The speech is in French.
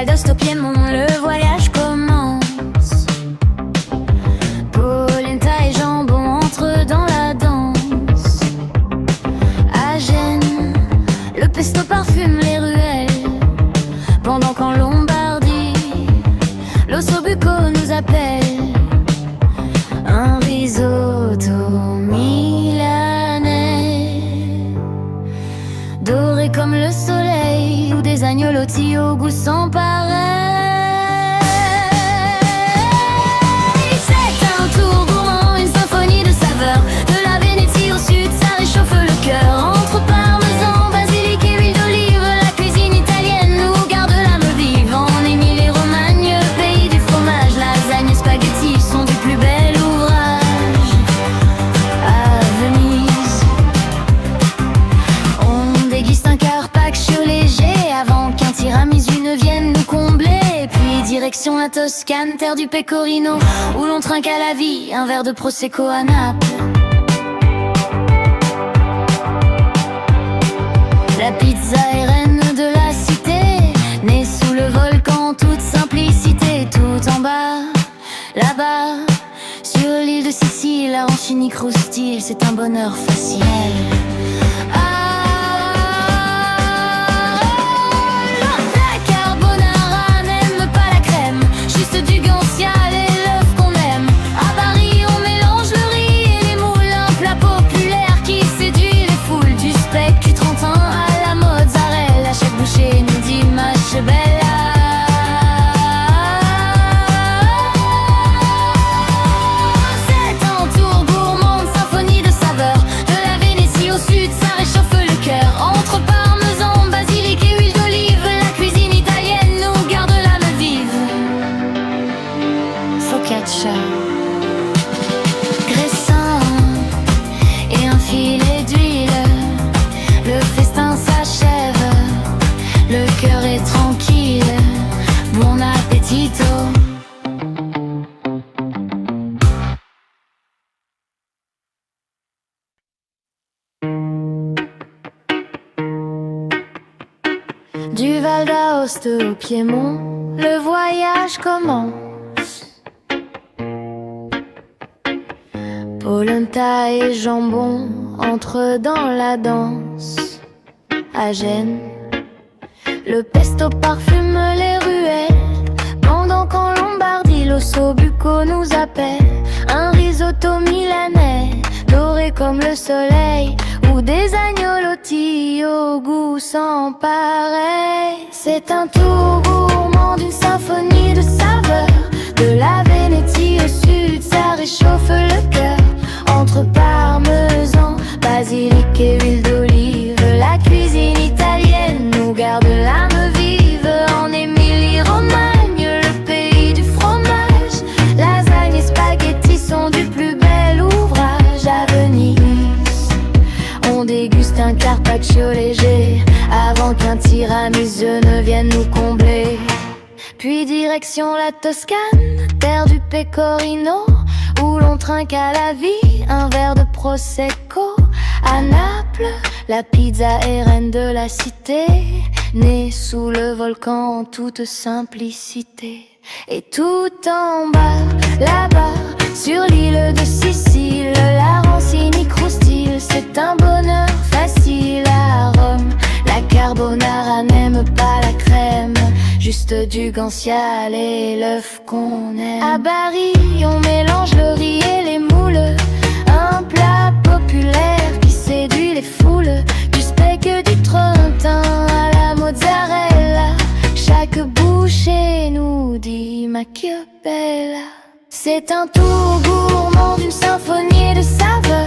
Val d'Aoste au Piémont, le voyage commence. Polenta et jambon entrent dans la danse. À Gênes, le pesto parfume les ruelles, pendant qu'en Lombardie, l'ossobuco nous appelle. Un risotto milanais, doré comme le soleil, ou des agnolotti au goût sans pareil. C'est un tour gourmand, une symphonie de saveurs. De la Vénétie au sud, ça réchauffe le cœur. Entre parmesan, basilic et huile d'olive, la cuisine italienne nous garde l'âme vive. En Émilie-Romagne, pays du fromage, lasagne et spaghetti sont du plus bel ouvrage. À Venise, on déguste un carpaccio léger avant qu'un tiramisu ne vienne nous combler. Puis direction la Toscane, terre du pecorino, où l'on trinque à la vie un verre de prosecco à Naples. La pizza est reine de la cité, née sous le volcan, toute simplicité. Tout en bas, là-bas, sur l'île de Sicile, arancini croustille, c'est un bonheur facile. La carbonara n'aime pas la crème, juste du guanciale et l'œuf qu'on aime. À Paris on mélange le riz et les moules, un plat populaire qui séduit les foules. Du speck, du trentin à la mozzarella, chaque bouchée nous dit match bella. C'est un tour gourmand, une symphonie de saveurs. De la Vénétie au sud, ça réchauffe le cœur. Entre parmesan, basilic et huile d'olive, la cuisine italienne nous garde l'âme vive. Focaccia, graissin et un filet d'huile, le festin s'achève, le cœur est tranquille. Bon appétito. Du Val d'Aoste au Piémont, le voyage commence. Polenta et jambon entrent dans la danse. À Gênes, le pesto parfume les ruelles, pendant qu'en Lombardie, l'ossobuco nous appelle. Un risotto milanais, doré comme le soleil, ou des agnolotti au goût sans pareil. C'est un tour gourmand d'une symphonie de saveurs. De la Vénétie au sud, ça réchauffe le cœur. Entre parmesan, basilic et huile d'olive, la cuisine italienne nous garde l'âme vive. En Émilie-Romagne, le pays du fromage, lasagne et spaghetti sont du plus bel ouvrage. À Venise, on déguste un carpaccio léger avant qu'un tiramisu ne vienne nous combler. Puis direction la Toscane, terre du pecorino, où l'on trinque à la vie un verre de prosecco. À Naples, la pizza est reine de la cité, née sous le volcan en toute simplicité. Et tout en bas, là-bas, sur l'île de Sicile, l'arancini croustille, c'est un bonheur facile. À Rome, la carbonara n'aime pas la crème, juste du guanciale et l'œuf qu'on aime. À Bari, on mélange le riz et les moules, un plat populaire qui séduit les foules. Du speck et du trentin à la mozzarella, chaque bouchée nous dit ma que bella. C'est un tour gourmand d'une symphonie de saveurs.